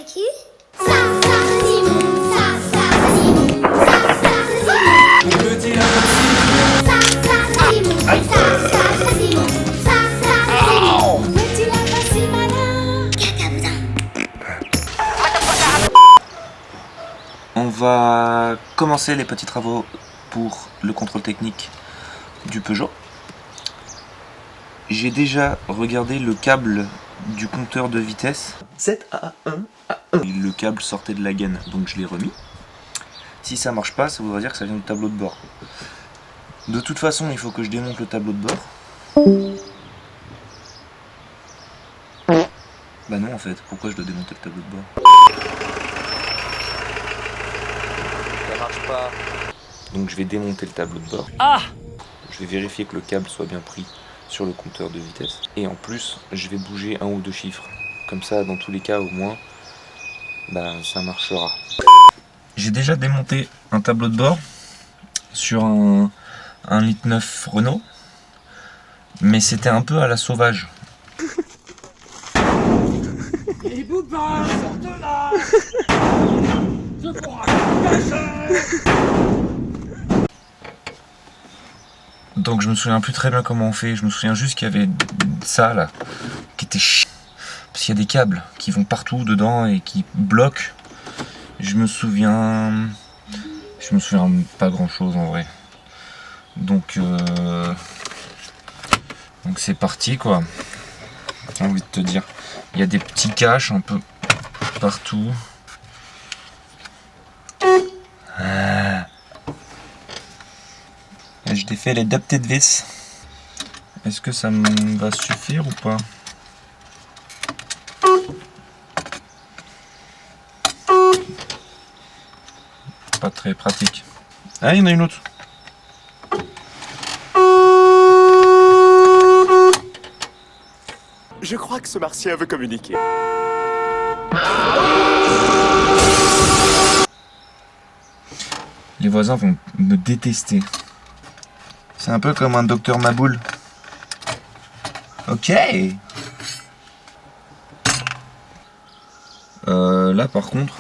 C'est qui? Ça, Simon, Simon, Simon. Petit lapin Simon, Simon, Simon. Petit lapin si malin. On va commencer les petits travaux pour le contrôle technique du Peugeot. J'ai déjà regardé le câble du compteur de vitesse. ZA1A1. Le câble sortait de la gaine, donc je l'ai remis. Si ça marche pas, ça voudrait dire que ça vient du tableau de bord. De toute façon, il faut que je démonte le tableau de bord. Bah non en fait, pourquoi je dois démonter le tableau de bord? Ça marche pas. Donc je vais démonter le tableau de bord. Je vais vérifier que le câble soit bien pris sur le compteur de vitesse. Et en plus, je vais bouger un ou deux chiffres. Comme ça, dans tous les cas, au moins, bah, ça marchera. J'ai déjà démonté un tableau de bord sur un 1,9 litre Renault. Mais c'était un peu à la sauvage. Les bouts de balle sortent de là. Je pourrais cacher. Donc je me souviens plus très bien comment on fait. Je me souviens juste qu'il y avait ça là, qui était chiant. Parce qu'il y a des câbles qui vont partout dedans et qui bloquent. Je me souviens pas grand chose en vrai. Donc c'est parti quoi. J'ai envie de te dire. Il y a des petits caches un peu partout. Et je défais les deux petites vis. Est-ce que ça va suffire ou pas? Pas très pratique. Ah, il y en a une autre. Je crois que ce martien veut communiquer. Les voisins vont me détester. C'est un peu comme un docteur Maboul. Ok. Là par contre.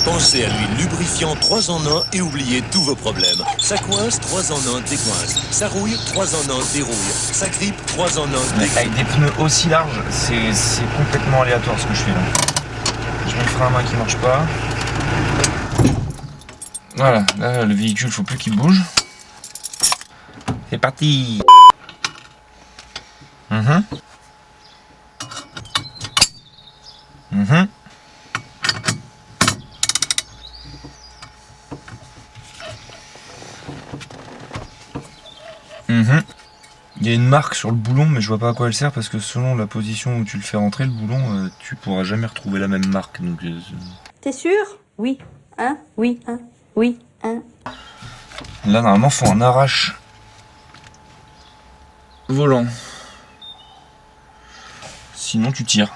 Pensez à l'huile lubrifiant 3 en 1 et oubliez tous vos problèmes. Ça coince, 3 en 1 décoince. Ça rouille, 3 en 1 dérouille. Ça grippe, 3 en 1 Mais dégrippe. avec des pneus aussi larges, c'est complètement aléatoire ce que je fais là. Je mets le frein à main qui marche pas. Voilà, là le véhicule faut plus qu'il bouge. C'est parti. Il y a une marque sur le boulon, mais je vois pas à quoi elle sert parce que selon la position où tu le fais rentrer, le boulon, tu pourras jamais retrouver la même marque. Donc, T'es sûr? Oui. Hein? Oui. Hein? Oui. Hein? là, normalement, faut un arrache volant. Sinon, tu tires.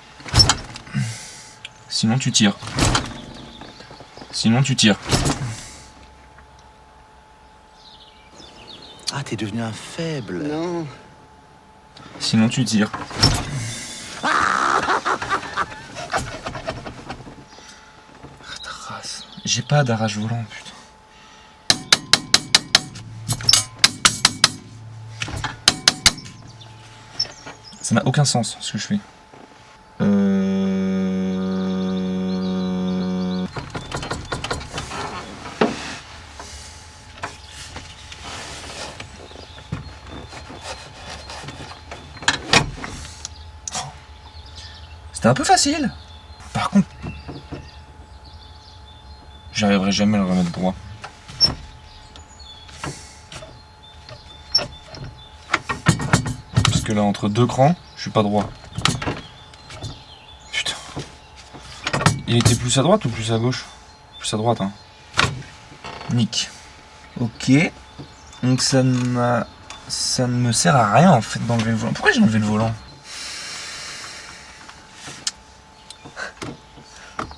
Sinon, tu tires. Sinon, tu tires. Ah, t'es devenu un faible. Non. Sinon, tu tires. Trace. J'ai pas d'arrache volant, putain. Ça n'a aucun sens ce que je fais. C'était un peu facile. Par contre, j'arriverai jamais à le remettre droit. Parce que là, entre deux crans, je suis pas droit. Putain. Il était plus à droite ou plus à gauche? Plus à droite, hein. Nick. Ok. Donc ça ne me sert à rien en fait d'enlever le volant. Pourquoi j'ai enlevé le volant?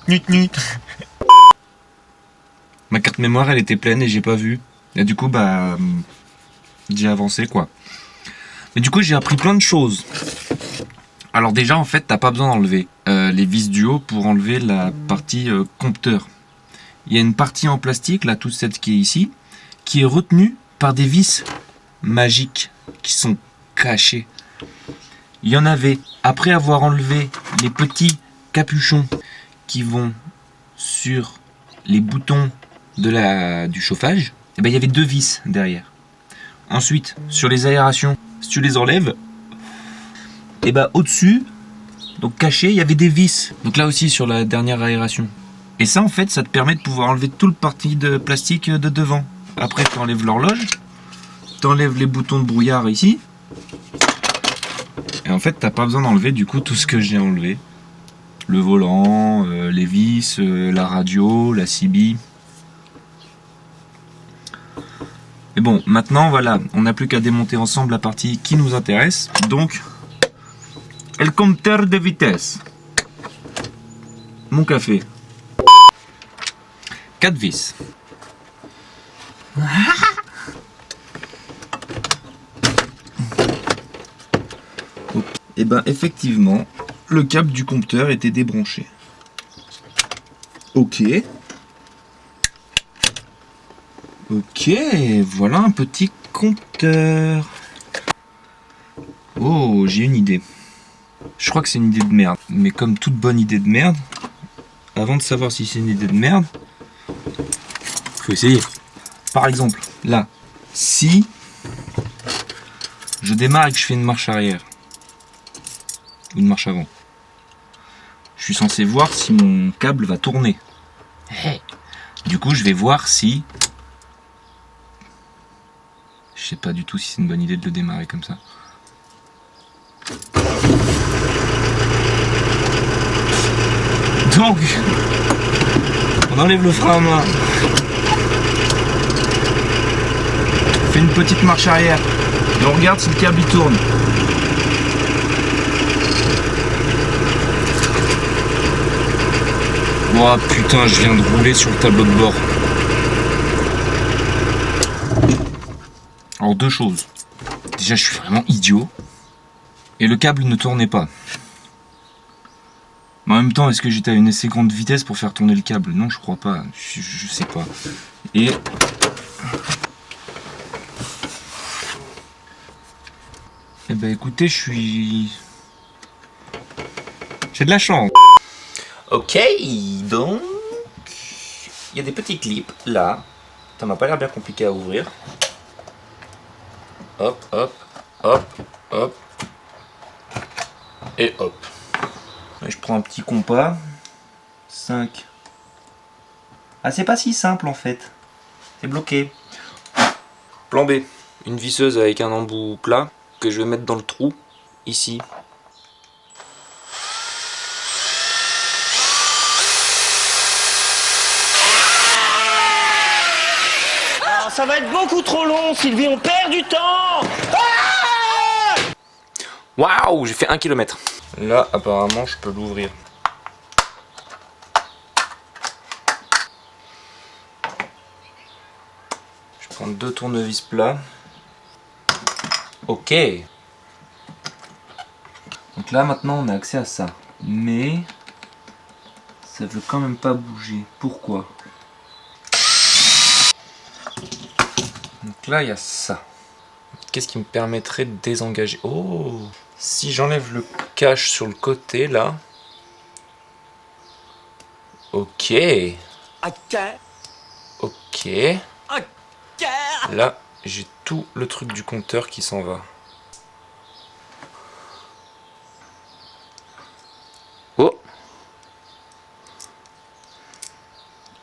Nut nut. Ma carte mémoire elle était pleine et j'ai pas vu. Et du coup bah j'ai avancé quoi. Mais du coup j'ai appris plein de choses. Alors déjà en fait t'as pas besoin d'enlever les vis du haut pour enlever la partie compteur. Il y a une partie en plastique, là toute cette qui est ici, qui est retenue par des vis magiques qui sont cachées. Il y en avait, après avoir enlevé les petits capuchons qui vont sur les boutons du chauffage, et ben, il y avait 2 vis derrière. Ensuite, sur les aérations, si tu les enlèves, et ben, au-dessus, donc caché, il y avait des vis. Donc là aussi sur la dernière aération. Et ça en fait, ça te permet de pouvoir enlever tout le parti de plastique de devant. Après, tu enlèves l'horloge, tu enlèves les boutons de brouillard ici. Et en fait, t'as pas besoin d'enlever du coup tout ce que j'ai enlevé. Le volant, les vis, la radio, la CB. Et bon, maintenant voilà, on n'a plus qu'à démonter ensemble la partie qui nous intéresse. Donc, le compteur de vitesse. Mon café. 4 vis. Et ben effectivement, le câble du compteur était débranché. Ok. Ok, voilà un petit compteur. Oh, j'ai une idée. Je crois que c'est une idée de merde. Mais comme toute bonne idée de merde, avant de savoir si c'est une idée de merde, faut essayer. Par exemple, là, si je démarre et que je fais une marche arrière, ou une marche avant, je suis censé voir si mon câble va tourner. Du coup, je vais voir si... Je sais pas du tout si c'est une bonne idée de le démarrer comme ça. Donc, on enlève le frein à main. On fait une petite marche arrière. Et on regarde si le câble il tourne. Oh putain, je viens de rouler sur le tableau de bord. Alors 2 choses. Déjà, je suis vraiment idiot. Et le câble ne tournait pas. Mais en même temps, est-ce que j'étais à une assez grande vitesse pour faire tourner le câble? Non, je crois pas. Je sais pas. Et... Eh ben écoutez, j'ai de la chance. Ok, donc... Il y a des petits clips, là. Ça m'a pas l'air bien compliqué à ouvrir. Hop, hop, hop, hop. Et hop. Et je prends un petit compas. 5. Ah, c'est pas si simple en fait. C'est bloqué. Plan B. Une visseuse avec un embout plat que je vais mettre dans le trou, ici. Ça va être beaucoup trop long, Sylvie, on perd du temps. Waouh, j'ai fait 1 km. Là, apparemment, je peux l'ouvrir. Je prends 2 tournevis plats. Ok. Donc là, maintenant, on a accès à ça. Mais ça veut quand même pas bouger. Pourquoi ? Donc là, il y a ça. Qu'est-ce qui me permettrait de désengager ? Oh ! Si j'enlève le cache sur le côté, là... Ok. Ok. Là, j'ai tout le truc du compteur qui s'en va. Oh.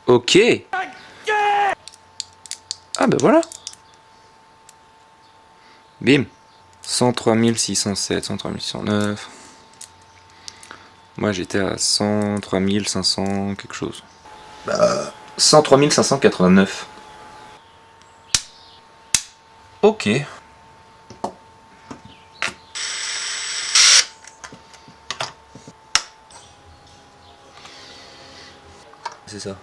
Ok. Ah ben voilà. Bim. 103 607, 103 609. Moi j'étais à 103 500 quelque chose. 103 589. Ok. C'est ça.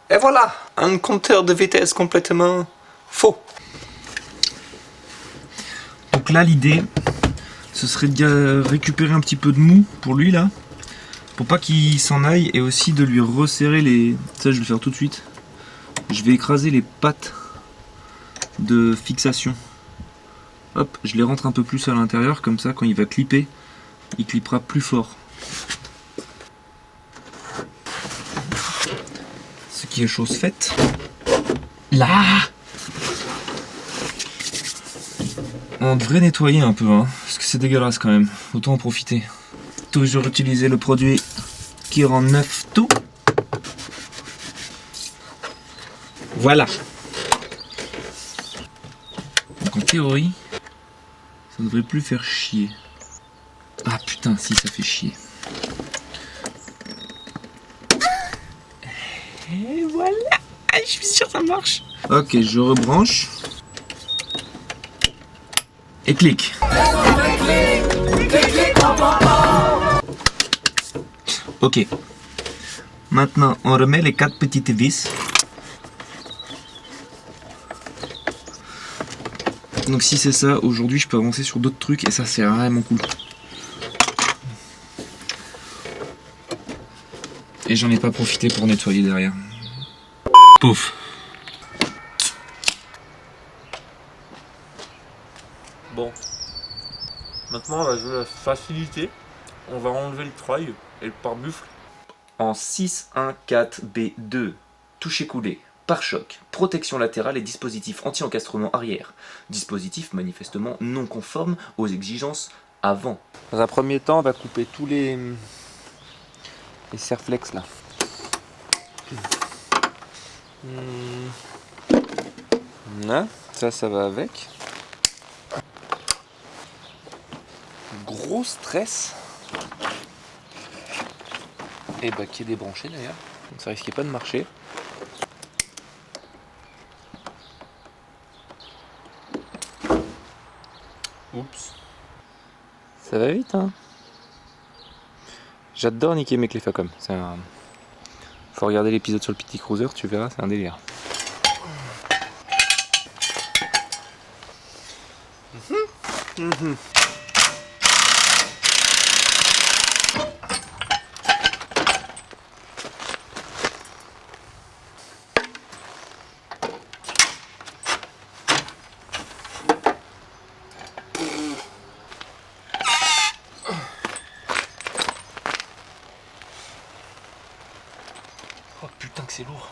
Et voilà, un compteur de vitesse complètement faux. Donc là, l'idée, ce serait de récupérer un petit peu de mou pour lui là, pour pas qu'il s'en aille, et aussi de lui resserrer les... Ça, je vais le faire tout de suite. Je vais écraser les pattes de fixation. Hop, je les rentre un peu plus à l'intérieur, comme ça, quand il va clipper, il clippera plus fort. Ce qui est chose faite. Là, on devrait nettoyer un peu, hein, parce que c'est dégueulasse quand même. Autant en profiter. Toujours utiliser le produit qui rend neuf tout. Voilà. Donc en théorie, ça ne devrait plus faire chier. Ah putain, si, ça fait chier. Et voilà. Je suis sûr que ça marche. Ok, je rebranche. Et clic. Ok. Maintenant, on remet les 4 petites vis. Donc si c'est ça, aujourd'hui je peux avancer sur d'autres trucs et ça c'est vraiment cool. Et j'en ai pas profité pour nettoyer derrière. Pouf. Bon. Maintenant on va jouer la facilité. On va enlever le treuil et le pare-buffle. En 6-1-4-B2. Toucher coulé. Pare-choc, protection latérale et dispositif anti-encastrement arrière. Dispositif manifestement non conforme aux exigences avant. Dans un premier temps, on va couper tous les serflex là. Là, ça va avec. Gros stress. Et bah qui est débranché d'ailleurs. Donc ça risquait pas de marcher. Oups. Ça va vite, hein. J'adore niquer mes clés Facom. C'est un... Faut regarder l'épisode sur le petit cruiser, tu verras, c'est un délire. Oh putain que c'est lourd.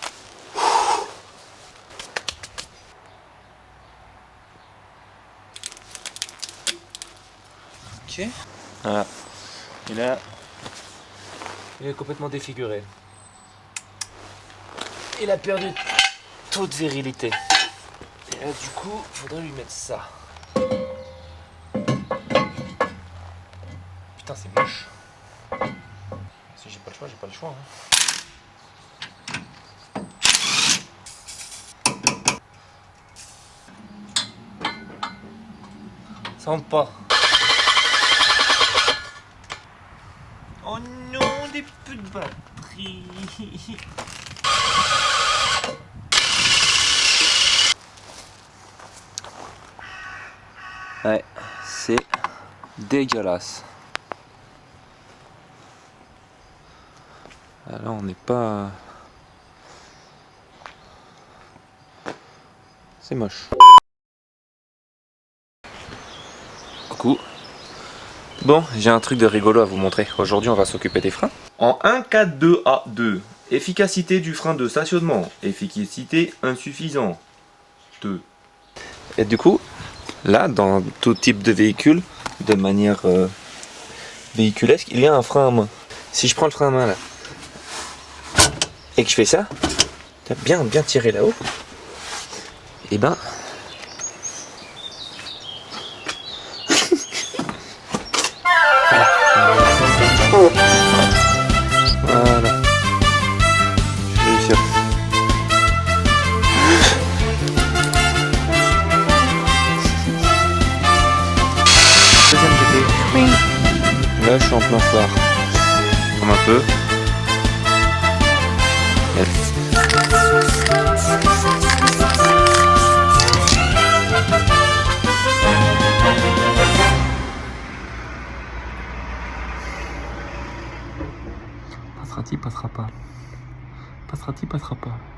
Ok. Voilà. Et là, il est complètement défiguré. Il a perdu toute virilité. Et là du coup, il faudrait lui mettre ça. Putain c'est moche. Si j'ai pas le choix, j'ai pas le choix. Hein. Ça rentre pas. Oh non, des peu de batterie. Ouais, c'est dégueulasse. Là, on n'est pas... C'est moche. Coucou. Bon, j'ai un truc de rigolo à vous montrer. Aujourd'hui, on va s'occuper des freins. En 1-4-2-A2, efficacité du frein de stationnement. Efficacité insuffisante. Et du coup, là, dans tout type de véhicule, de manière véhiculesque, il y a un frein à main. Si je prends le frein à main là, et que je fais ça, bien tiré là-haut, et ben... Voilà. Je vais réussir. Deuxième GP. Là, je suis en plein phare. comme un peu. Passera-t-il, passera pas. Passera-t-il, passera pas.